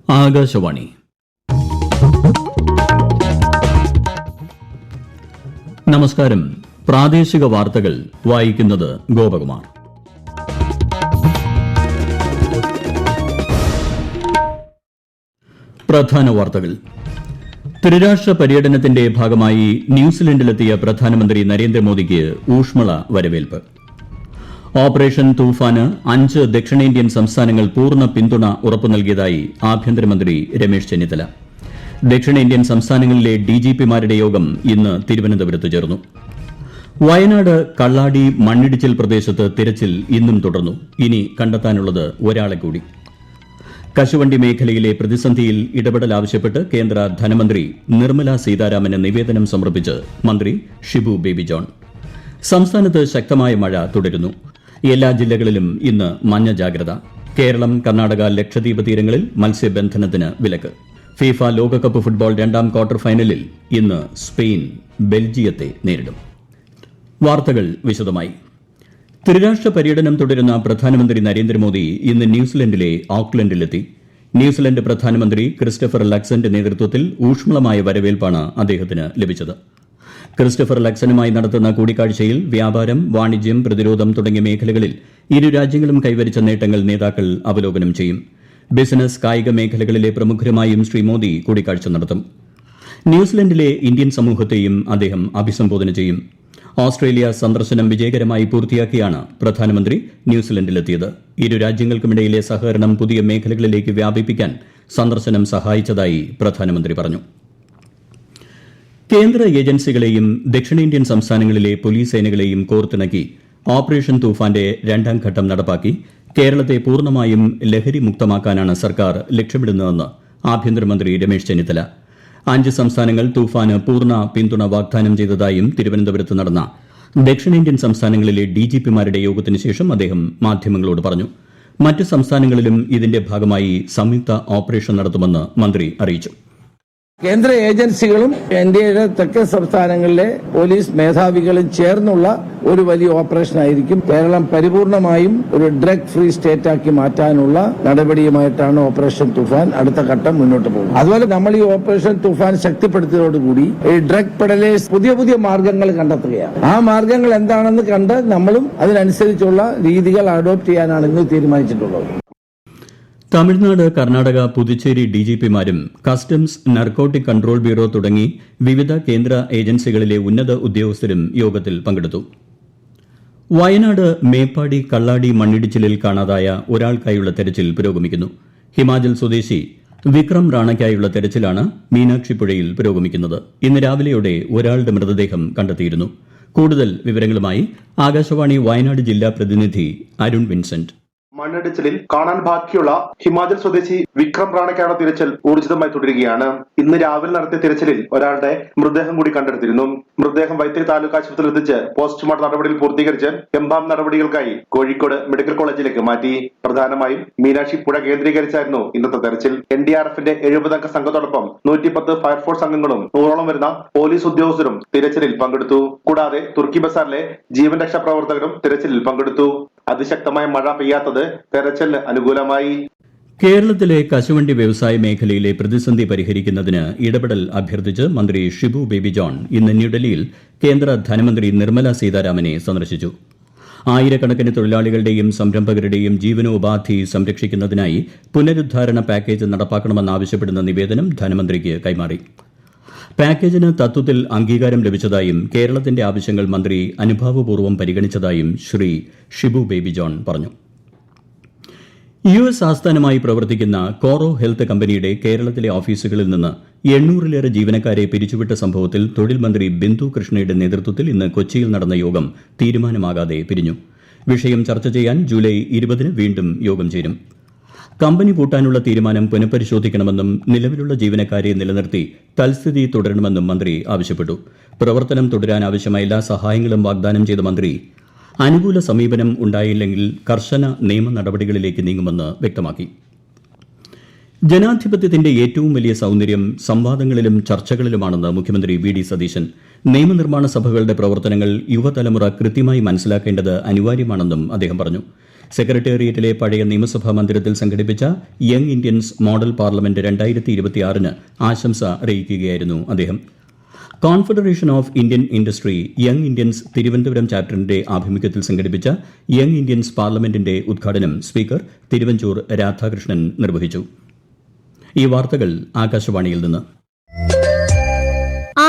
ആകാശവാണി. നമസ്കാരം. പ്രാദേശിക വാർത്തകൾ വായിക്കുന്നത് ഗോപകുമാർ. പ്രധാന വാർത്തകൾ. ത്രിരാഷ്ട്ര പര്യടനത്തിന്റെ ഭാഗമായി ന്യൂസിലൻഡിലെത്തിയ പ്രധാനമന്ത്രി നരേന്ദ്രമോദിക്ക് ഊഷ്മള വരവേൽപ്പ്. ഓപ്പറേഷൻ തൂഫാന് 5 ദക്ഷിണേന്ത്യൻ സംസ്ഥാനങ്ങൾ പൂർണ്ണ പിന്തുണ ഉറപ്പു നൽകിയതായി ആഭ്യന്തരമന്ത്രി രമേശ് ചെന്നിത്തല. ദക്ഷിണേന്ത്യൻ സംസ്ഥാനങ്ങളിലെ ഡിജിപിമാരുടെ യോഗം ഇന്ന് തിരുവനന്തപുരത്ത് ചേർന്നു. വയനാട് കള്ളാടി മണ്ണിടിച്ചിൽ പ്രദേശത്ത് തിരച്ചിൽ ഇന്നും തുടർന്നു. ഇനി കണ്ടെത്താനുള്ളത് ഒരാളെ കൂടി. കശുവണ്ടി മേഖലയിലെ പ്രതിസന്ധിയിൽ ഇടപെടൽ ആവശ്യപ്പെട്ട് കേന്ദ്ര ധനമന്ത്രി നിർമ്മല സീതാരാമന് നിവേദനം സമർപ്പിച്ച് മന്ത്രി ഷിബു ബേബി ജോൺ. സംസ്ഥാനത്ത് ശക്തമായ മഴ തുടരുന്നു. എല്ലാ ജില്ലകളിലും ഇന്ന് മഞ്ഞ ജാഗ്രത. കേരളം, കർണാടക, ലക്ഷദ്വീപ് തീരങ്ങളിൽ മത്സ്യബന്ധനത്തിന് വിലക്ക്. ഫിഫ ലോകകപ്പ് ഫുട്ബോൾ 2ാം ക്വാർട്ടർ ഫൈനലിൽ ഇന്ന് സ്പെയിൻ ബെൽജിയത്തെ നേരിടും. വാർത്തകൾ വിശദമായി. ത്രിരാഷ്ട്ര പര്യടനം തുടരുന്ന പ്രധാനമന്ത്രി നരേന്ദ്രമോദി ഇന്ന് ന്യൂസിലൻഡിലെ ഓക്ലൻഡിലെത്തി. ന്യൂസിലൻഡ് പ്രധാനമന്ത്രി ക്രിസ്റ്റഫർ ലക്സന്റെ നേതൃത്വത്തിൽ ഊഷ്മളമായ വരവേൽപ്പാണ് അദ്ദേഹത്തിന് ലഭിച്ചത്. ക്രിസ്റ്റഫർ ലക്സനുമായി നടത്തുന്ന കൂടിക്കാഴ്ചയിൽ വ്യാപാരം, വാണിജ്യം, പ്രതിരോധം തുടങ്ങിയ മേഖലകളിൽ ഇരു രാജ്യങ്ങളും കൈവരിച്ച നേട്ടങ്ങൾ നേതാക്കൾ അവലോകനം ചെയ്യും. ബിസിനസ്, കായിക മേഖലകളിലെ പ്രമുഖരുമായും ശ്രീ മോദി കൂടിക്കാഴ്ച നടത്തും. ന്യൂസിലൻഡിലെ ഇന്ത്യൻ സമൂഹത്തെയും അദ്ദേഹം അഭിസംബോധന ചെയ്യും. ഓസ്ട്രേലിയ സന്ദർശനം വിജയകരമായി പൂർത്തിയാക്കിയാണ് പ്രധാനമന്ത്രി ന്യൂസിലൻഡിലെത്തിയത്. ഇരു രാജ്യങ്ങൾക്കുമിടയിലെ സഹകരണം പുതിയ മേഖലകളിലേക്ക് വ്യാപിപ്പിക്കാൻ സന്ദർശനം സഹായിച്ചതായി പ്രധാനമന്ത്രി പറഞ്ഞു. കേന്ദ്ര ഏജൻസികളെയും ദക്ഷിണേന്ത്യൻ സംസ്ഥാനങ്ങളിലെ പോലീസ് സേനകളെയും കോർത്തിണക്കി ഓപ്പറേഷൻ തൂഫാന്റെ 2ാം ഘട്ടം നടപ്പാക്കി കേരളത്തെ പൂർണ്ണമായും ലഹരി മുക്തമാക്കാനാണ് സർക്കാർ ലക്ഷ്യമിടുന്നതെന്ന് ആഭ്യന്തരമന്ത്രി രമേശ് ചെന്നിത്തല. 5 സംസ്ഥാനങ്ങൾ തൂഫാന് പൂർണ്ണ പിന്തുണ വാഗ്ദാനം ചെയ്തതായും തിരുവനന്തപുരത്ത് നടന്ന ദക്ഷിണേന്ത്യൻ സംസ്ഥാനങ്ങളിലെ ഡിജിപിമാരുടെ യോഗത്തിന് ശേഷം അദ്ദേഹം മാധ്യമങ്ങളോട് പറഞ്ഞു. മറ്റ് സംസ്ഥാനങ്ങളിലും ഇതിന്റെ ഭാഗമായി സംയുക്ത ഓപ്പറേഷൻ നടത്തുമെന്ന് മന്ത്രി അറിയിച്ചു. കേന്ദ്ര ഏജൻസികളും ഇന്ത്യയുടെ തെക്കൻ സംസ്ഥാനങ്ങളിലെ പോലീസ് മേധാവികളും ചേർന്നുള്ള ഒരു വലിയ ഓപ്പറേഷൻ ആയിരിക്കും. കേരളം പരിപൂർണമായും ഒരു ഡ്രഗ് ഫ്രീ സ്റ്റേറ്റ് ആക്കി മാറ്റാനുള്ള നടപടിയുമായിട്ടാണ് ഓപ്പറേഷൻ തുഫാൻ അടുത്ത ഘട്ടം മുന്നോട്ട് പോകുന്നത്. അതുപോലെ നമ്മൾ ഈ ഓപ്പറേഷൻ തുഫാൻ ശക്തിപ്പെടുത്തിയതോടുകൂടി ഈ ഡ്രഗ് പെഡലേഴ്സ് പുതിയ മാർഗങ്ങൾ കണ്ടെത്തുകയാണ്. ആ മാർഗങ്ങൾ എന്താണെന്ന് കണ്ട് നമ്മളും അതിനനുസരിച്ചുള്ള രീതികൾ അഡോപ്റ്റ് ചെയ്യാനാണ് ഇന്ന് തീരുമാനിച്ചിട്ടുള്ളത്. തമിഴ്നാട്, കർണാടക, പുതുച്ചേരി ഡിജിപിമാരും കസ്റ്റംസ്, നർക്കോട്ടിക് കൺട്രോൾ ബ്യൂറോ തുടങ്ങി വിവിധ കേന്ദ്ര ഏജൻസികളിലെ ഉന്നത ഉദ്യോഗസ്ഥരും യോഗത്തിൽ പങ്കെടുത്തു. വയനാട് മേപ്പാടി കള്ളാടി മണ്ണിടിച്ചിലിൽ കാണാതായ ഒരാൾക്കായുള്ള തെരച്ചിൽ പുരോഗമിക്കുന്നു. ഹിമാചൽ സ്വദേശി വിക്രം റാണയ്ക്കായുള്ള തെരച്ചിലാണ് മീനാക്ഷിപ്പുഴയിൽ പുരോഗമിക്കുന്നത്. ഇന്ന് രാവിലെയോടെ ഒരാളുടെ മൃതദേഹം കണ്ടെത്തിയിരുന്നു. കൂടുതൽ വിവരങ്ങളുമായി ആകാശവാണി വയനാട് ജില്ലാ പ്രതിനിധി അരുൺ വിൻസെന്റ്. മണ്ണിടിച്ചിലിൽ കാണാൻ ബാക്കിയുള്ള ഹിമാചൽ സ്വദേശി വിക്രം റാണയ്ക്കാണ് തിരച്ചിൽ ഊർജിതമായി തുടരുകയാണ്. ഇന്ന് രാവിലെ നടത്തിയ തിരച്ചിലിൽ ഒരാളുടെ മൃതദേഹം കൂടി കണ്ടെടുത്തിരുന്നു. മൃതദേഹം വൈത്തിരി താലൂക്ക് ആശുപത്രിയിൽ എത്തിച്ച് പോസ്റ്റ്മോർട്ടം നടപടികൾ പൂർത്തീകരിച്ച് എംബാം നടപടികൾക്കായി കോഴിക്കോട് മെഡിക്കൽ കോളേജിലേക്ക് മാറ്റി. പ്രധാനമായും മീനാക്ഷി പുഴ കേന്ദ്രീകരിച്ചായിരുന്നു ഇന്നത്തെ തെരച്ചിൽ. NDRFന്റെ 70 അംഗ സംഘത്തോടൊപ്പം 110 ഫയർഫോഴ്സ് അംഗങ്ങളും 100ഓളം വരുന്ന പോലീസ് ഉദ്യോഗസ്ഥരും തിരച്ചിലിൽ പങ്കെടുത്തു. കൂടാതെ തുർക്കി ബസാറിലെ ജീവൻ രക്ഷാ പ്രവർത്തകരും തിരച്ചിലിൽ പങ്കെടുത്തു. അതിശക്തമായ മഴ പെയ്യാത്തത് തെരച്ചിലിന് അനുകൂലമായി. കേരളത്തിലെ കശുവണ്ടി വ്യവസായ മേഖലയിലെ പ്രതിസന്ധി പരിഹരിക്കുന്നതിന് ഇടപെടൽ അഭ്യർത്ഥിച്ച് മന്ത്രി ഷിബു ബേബി ജോൺ ഇന്ന് ന്യൂഡൽഹിയിൽ കേന്ദ്ര ധനമന്ത്രി നിർമ്മല സീതാരാമനെ സന്ദർശിച്ചു. ആയിരക്കണക്കിന് തൊഴിലാളികളുടെയും സംരംഭകരുടെയും ജീവനോപാധി സംരക്ഷിക്കുന്നതിനായി പുനരുദ്ധാരണ പാക്കേജ് നടപ്പാക്കണമെന്നാവശ്യപ്പെടുന്ന നിവേദനം ധനമന്ത്രിക്ക് കൈമാറി. പാക്കേജിന് തത്വത്തിൽ അംഗീകാരം ലഭിച്ചതായും കേരളത്തിന്റെ ആവശ്യങ്ങൾ മന്ത്രി അനുഭാവപൂർവ്വം പരിഗണിച്ചതായും ശ്രീ ഷിബു ബേബി ജോൺ പറഞ്ഞു. US ആസ്ഥാനമായി പ്രവർത്തിക്കുന്ന കോറോ ഹെൽത്ത് കമ്പനിയുടെ കേരളത്തിലെ ഓഫീസുകളിൽ നിന്ന് 800-ലേറെ ജീവനക്കാരെ പിരിച്ചുവിട്ട സംഭവത്തിൽ തൊഴിൽ മന്ത്രി ബിന്ദു കൃഷ്ണയുടെ നേതൃത്വത്തിൽ ഇന്ന് കൊച്ചിയിൽ നടന്ന യോഗം തീരുമാനമാകാതെ പിരിഞ്ഞു. വിഷയം ചർച്ച ചെയ്യാൻ ജൂലൈ 20-ന് വീണ്ടും യോഗം ചേരും. കമ്പനി പൂട്ടാനുള്ള തീരുമാനം പുനഃപരിശോധിക്കണമെന്നും നിലവിലുള്ള ജീവനക്കാരെ നിലനിർത്തി തൽസ്ഥിതി തുടരണമെന്നും മന്ത്രി ആവശ്യപ്പെട്ടു. പ്രവർത്തനം തുടരാൻ ആവശ്യമായ എല്ലാ സഹായങ്ങളും വാഗ്ദാനം ചെയ്ത മന്ത്രി അനുകൂല സമീപനം ഉണ്ടായില്ലെങ്കിൽ കർശന നിയമ നടപടികളിലേക്ക് നീങ്ങുമെന്ന് വ്യക്തമാക്കി. ജനാധിപത്യത്തിന്റെ ഏറ്റവും വലിയ സൌന്ദര്യം സംവാദങ്ങളിലും ചർച്ചകളിലുമാണെന്ന് മുഖ്യമന്ത്രി വി ഡി സതീശൻ. നിയമനിർമ്മാണ സഭകളുടെ പ്രവർത്തനങ്ങൾ യുവതലമുറ കൃത്യമായി മനസ്സിലാക്കേണ്ടത് അനിവാര്യമാണെന്നും അദ്ദേഹം പറഞ്ഞു. സെക്രട്ടേറിയറ്റിലെ പഴയ നിയമസഭാ മന്ദിരത്തിൽ സംഘടിപ്പിച്ച യങ് ഇന്ത്യൻസ് മോഡൽ പാർലമെന്റ് 2026 ആശംസ അറിയിക്കുകയായിരുന്നു അദ്ദേഹം. Confederation of Indian industry young Indians Thiruvananthapuram ചാപ്റ്ററിന്റെ ആഭിമുഖ്യത്തിൽ സംഘടിപ്പിച്ച യങ് ഇന്ത്യൻസ് പാർലമെന്റിന്റെ ഉദ്ഘാടനം സ്പീക്കർ തിരുവഞ്ചൂർ രാധാകൃഷ്ണൻ നിർവഹിച്ചു. ഈ വാർത്തകൾ ആകാശവാണിയിൽ നിന്ന്.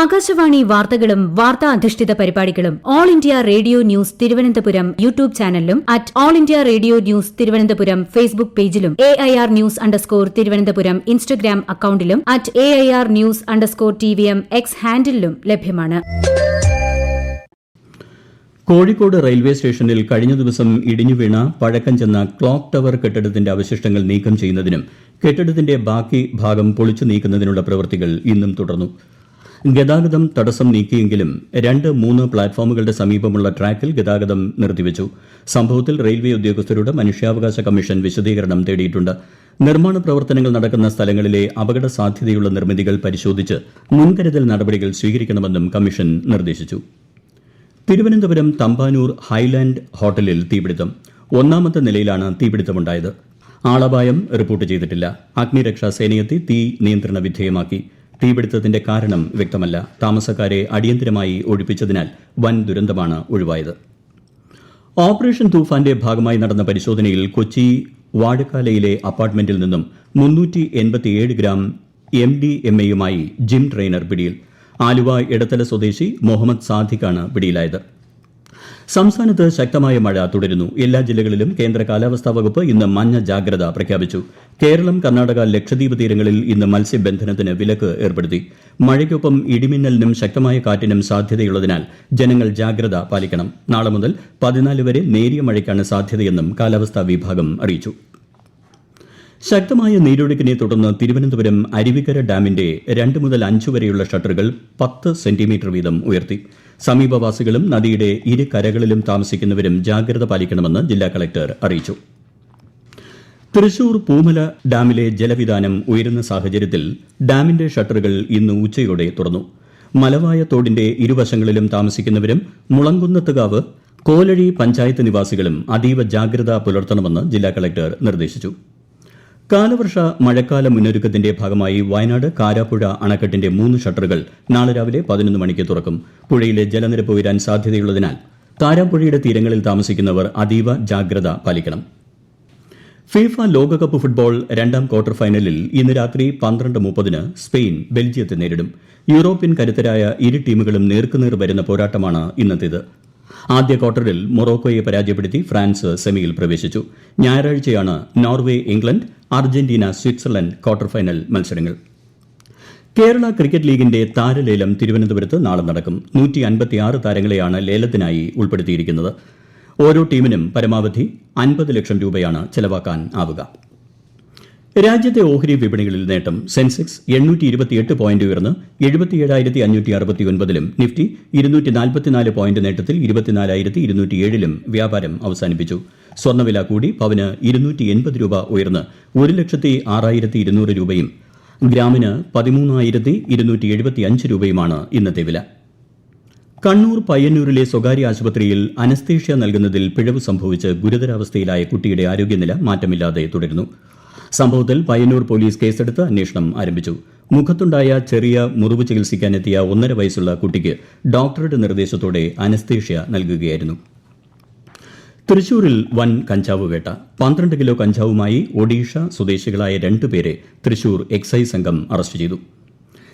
ആകാശവാണി വാർത്തകളും വാർത്താ അധിഷ്ഠിത പരിപാടികളും all India radio news Thiruvananthapuram YouTube ചാനലിലും at all India radio news Thiruvananthapuram Facebook പേജിലും AIR ന്യൂസ് _ ഇൻസ്റ്റഗ്രാം അക്കൌണ്ടിലും at AIR news _TVM X ഹാൻഡിലും ലഭ്യമാണ്. കോഴിക്കോട് റെയിൽവേ സ്റ്റേഷനിൽ കഴിഞ്ഞ ദിവസം ഇടിഞ്ഞുവീണ പഴക്കം ചെന്ന ക്ലോക്ക് ടവർ കെട്ടിടത്തിന്റെ അവശിഷ്ടങ്ങൾ നീക്കം ചെയ്യുന്നതിനും കെട്ടിടത്തിന്റെ ബാക്കി ഭാഗം പൊളിച്ചു നീക്കുന്നതിനുള്ള പ്രവൃത്തികൾ ഇന്നും തുടർന്നു. ഗതാഗതം തടസ്സം നീക്കിയെങ്കിലും 2-3 പ്ലാറ്റ്ഫോമുകളുടെ സമീപമുള്ള ട്രാക്കിൽ ഗതാഗതം നിർത്തിവച്ചു. സംഭവത്തിൽ റെയിൽവേ ഉദ്യോഗസ്ഥരോട് മനുഷ്യാവകാശ കമ്മീഷൻ വിശദീകരണം തേടിയിട്ടുണ്ട്. നിർമ്മാണ പ്രവർത്തനങ്ങൾ നടക്കുന്ന സ്ഥലങ്ങളിലെ അപകട സാധ്യതയുള്ള നിർമ്മിതികൾ പരിശോധിച്ച് മുൻകരുതൽ നടപടികൾ സ്വീകരിക്കണമെന്നും കമ്മീഷൻ നിർദ്ദേശിച്ചു. തിരുവനന്തപുരം തമ്പാനൂർ ഹൈലാൻഡ് ഹോട്ടലിൽ തീപിടുത്തം. 1ാമത്തെ നിലയിലാണ് തീപിടുത്തമുണ്ടായത്. ആളപായം റിപ്പോർട്ട് ചെയ്തിട്ടില്ല. അഗ്നിരക്ഷാ സേനയെത്തി തീ നിയന്ത്രണ വിധേയമാക്കി. തീപിടുത്തത്തിന്റെ കാരണം വ്യക്തമല്ല. താമസക്കാരെ അടിയന്തരമായി ഒഴിപ്പിച്ചതിനാൽ വൻ ദുരന്തമാണ് ഒഴിവായത്. ഓപ്പറേഷൻ തൂഫാന്റെ ഭാഗമായി നടന്ന പരിശോധനയിൽ കൊച്ചി വാഴക്കാലയിലെ അപ്പാർട്ട്മെന്റിൽ നിന്നും 387 ഗ്രാം MDMA-യുമായി ജിം ട്രെയിനർ പിടിയിൽ. ആലുവ എടത്തല സ്വദേശി മുഹമ്മദ് സാദിഖാണ് പിടിയിലായത്. സംസ്ഥാനത്ത് ശക്തമായ മഴ തുടരുന്നു. എല്ലാ ജില്ലകളിലും കേന്ദ്ര കാലാവസ്ഥാ വകുപ്പ് ഇന്ന് മഞ്ഞ ജാഗ്രത പ്രഖ്യാപിച്ചു. കേരളം, കർണാടക, ലക്ഷദ്വീപ് തീരങ്ങളിൽ ഇന്ന് മത്സ്യബന്ധനത്തിന് വിലക്ക് ഏർപ്പെടുത്തി. മഴയ്ക്കൊപ്പം ഇടിമിന്നലിനും ശക്തമായ കാറ്റിനും സാധ്യതയുള്ളതിനാൽ ജനങ്ങൾ ജാഗ്രത പാലിക്കണം. നാളെ മുതൽ 14 വരെ നേരിയ മഴയ്ക്കാണ് സാധ്യതയെന്നും കാലാവസ്ഥാ വിഭാഗം അറിയിച്ചു. ശക്തമായ നീരൊഴുക്കിനെ തുടർന്ന് തിരുവനന്തപുരം അരുവിക്കര ഡാമിന്റെ 2 മുതൽ 5 വരെയുള്ള ഷട്ടറുകൾ 10 സെന്റിമീറ്റർ വീതം ഉയർത്തി. സമീപവാസികളും നദിയുടെ ഇരു കരകളിലും താമസിക്കുന്നവരും ജാഗ്രത പാലിക്കണമെന്ന് ജില്ലാ കളക്ടർ അറിയിച്ചു. തൃശൂർ പൂമല ഡാമിലെ ജലവിതാനം ഉയരുന്ന സാഹചര്യത്തിൽ ഡാമിന്റെ ഷട്ടറുകൾ ഇന്ന് ഉച്ചയോടെ തുറന്നു. മലവായ തോടിന്റെ ഇരുവശങ്ങളിലും താമസിക്കുന്നവരും മുളങ്കുന്നത്തുകാവ്, കോലഴി പഞ്ചായത്ത് നിവാസികളും അതീവ ജാഗ്രത പുലർത്തണമെന്ന് ജില്ലാ കളക്ടർ നിർദ്ദേശിച്ചു. കാലവർഷ മഴക്കാല മുന്നൊരുക്കത്തിന്റെ ഭാഗമായി വയനാട് കാരാപ്പുഴ അണക്കെട്ടിന്റെ 3 ഷട്ടറുകൾ നാളെ രാവിലെ 11 മണിക്ക് തുറക്കും. പുഴയിലെ ജലനിരപ്പ് ഉയരാൻ സാധ്യതയുള്ളതിനാൽ കാരാപ്പുഴയുടെ തീരങ്ങളിൽ താമസിക്കുന്നവർ അതീവ ജാഗ്രത പാലിക്കണം. ഫിഫ ലോകകപ്പ് ഫുട്ബോൾ 2ാം ക്വാർട്ടർ ഫൈനലിൽ ഇന്ന് രാത്രി 12:30 സ്പെയിൻ ബെൽജിയത്തെ നേരിടും. യൂറോപ്യൻ കരുത്തരായ ഇരു ടീമുകളും നേർക്കുനേർ വരുന്ന പോരാട്ടമാണ് ഇന്നത്തേത്. ആദ്യ ക്വാർട്ടറിൽ മൊറോക്കോയെ പരാജയപ്പെടുത്തി ഫ്രാൻസ് സെമിയിൽ പ്രവേശിച്ചു. ഞായറാഴ്ചയാണ് Norway, England, Argentina, Switzerland quarter final മത്സരങ്ങൾ. കേരള ക്രിക്കറ്റ് ലീഗിന്റെ താരലേലം തിരുവനന്തപുരത്ത് നാളെ നടക്കും. 156 താരങ്ങളെയാണ് ലേലത്തിനായി ഉൾപ്പെടുത്തിയിരിക്കുന്നത്. ഓരോ ടീമിനും പരമാവധി 50 ലക്ഷം രൂപയാണ് ചെലവാക്കാൻ ആവുക. രാജ്യത്തെ ഓഹരി വിപണികളിൽ നേട്ടം. സെൻസെക്സ് 828 പോയിന്റ് ഉയർന്ന് 77,569-ലും നിഫ്റ്റി 244 പോയിന്റ് നേട്ടത്തിൽ 24,207-ലും വ്യാപാരം അവസാനിപ്പിച്ചു. സ്വർണ്ണവില കൂടി. പവന് 280 രൂപ ഉയർന്ന് 1,06,200 രൂപയും ഗ്രാമിന് 13,275 രൂപയുമാണ് ഇന്നത്തെ വില. കണ്ണൂർ പയ്യന്നൂരിലെ സ്വകാര്യ ആശുപത്രിയിൽ അനസ്തേഷ്യ നൽകുന്നതിൽ പിഴവ് സംഭവിച്ച് ഗുരുതരാവസ്ഥയിലായ കുട്ടിയുടെ ആരോഗ്യനില മാറ്റമില്ലാതെ തുടരുന്നു. സംഭവത്തിൽ പയ്യന്നൂർ പോലീസ് കേസെടുത്ത് അന്വേഷണം ആരംഭിച്ചു. മുഖത്തുണ്ടായ ചെറിയ മുറിവ് ചികിത്സിക്കാനെത്തിയ 1.5 വയസ്സുള്ള കുട്ടിക്ക് ഡോക്ടറുടെ നിർദ്ദേശത്തോടെ അനസ്തേഷ്യ നൽകുകയായിരുന്നു. തൃശൂരിൽ വൻ കഞ്ചാവ് വേട്ട. 12 കിലോ കഞ്ചാവുമായി ഒഡീഷ സ്വദേശികളായ 2 പേരെ തൃശൂർ എക്സൈസ് സംഘം അറസ്റ്റ് ചെയ്തു.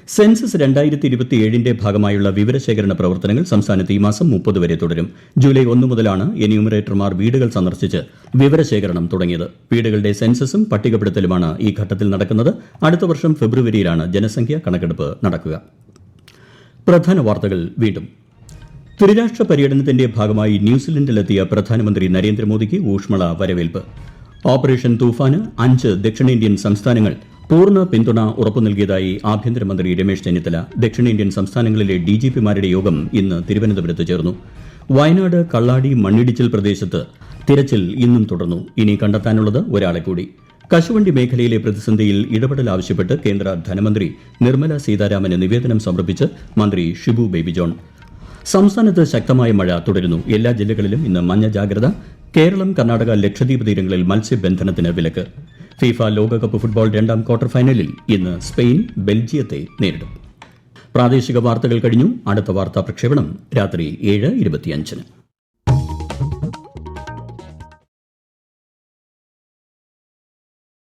സെൻസസ് 2027ന്റെ ഭാഗമായുള്ള വിവരശേഖരണ പ്രവർത്തനങ്ങൾ സംസ്ഥാനത്ത് ഈ മാസം 30 വരെ തുടരും. ജൂലൈ 1 മുതലാണ് എന്യൂമറേറ്റർമാർ വീടുകൾ സന്ദർശിച്ച് വിവരശേഖരണം തുടങ്ങിയത്. വീടുകളുടെ സെൻസസും പട്ടികപ്പെടുത്തലുമാണ് ഈ ഘട്ടത്തിൽ നടക്കുന്നത്. അടുത്ത വർഷം ഫെബ്രുവരിയിലാണ് ജനസംഖ്യാ കണക്കെടുപ്പ് നടക്കുക. പ്രധാന വാർത്തകൾ വീണ്ടും. ത്രിരാഷ്ട്ര പര്യടനത്തിന്റെ ഭാഗമായി ന്യൂസിലൻഡിലെത്തിയ പ്രധാനമന്ത്രി നരേന്ദ്രമോദിക്ക് ഊഷ്മള വരവേൽപ്പ്. ഓപ്പറേഷൻ തൂഫാന് 5 ദക്ഷിണേന്ത്യൻ സംസ്ഥാനങ്ങൾ പൂർണ്ണ പിന്തുണ ഉറപ്പു നൽകിയതായി ആഭ്യന്തരമന്ത്രി രമേശ് ചെന്നിത്തല. ദക്ഷിണേന്ത്യൻ സംസ്ഥാനങ്ങളിലെ DGPമാരുടെ യോഗം ഇന്ന് തിരുവനന്തപുരത്ത് ചേർന്നു. വയനാട് കള്ളാടി മണ്ണിടിച്ചിൽ പ്രദേശത്ത് തിരച്ചിൽ ഇന്നും തുടർന്നു. ഇനി കണ്ടെത്താനുള്ളത് ഒരാളെ കൂടി. കശുവണ്ടി മേഖലയിലെ പ്രതിസന്ധിയിൽ ഇടപെടൽ ആവശ്യപ്പെട്ട് കേന്ദ്ര ധനമന്ത്രി നിർമ്മല സീതാരാമന് നിവേദനം സമർപ്പിച്ച് മന്ത്രി ഷിബു ബേബി ജോൺ. സംസ്ഥാനത്ത് ശക്തമായ മഴ തുടരുന്നു. എല്ലാ ജില്ലകളിലും ഇന്ന് മഞ്ഞ ജാഗ്രത. കേരളം, കർണാടക, ലക്ഷദ്വീപ് തീരങ്ങളിൽ മത്സ്യബന്ധനത്തിന് വിലക്ക്. ഫിഫ ലോകകപ്പ് ഫുട്ബോൾ രണ്ടാം ക്വാർട്ടർ ഫൈനലിൽ ഇന്ന് സ്പെയിൻ ബെൽജിയത്തെ നേരിടും. പ്രാദേശിക വാർത്തകൾ കഴിഞ്ഞു. അടുത്ത വാർത്താ പ്രക്ഷേപണം രാത്രി 7:25.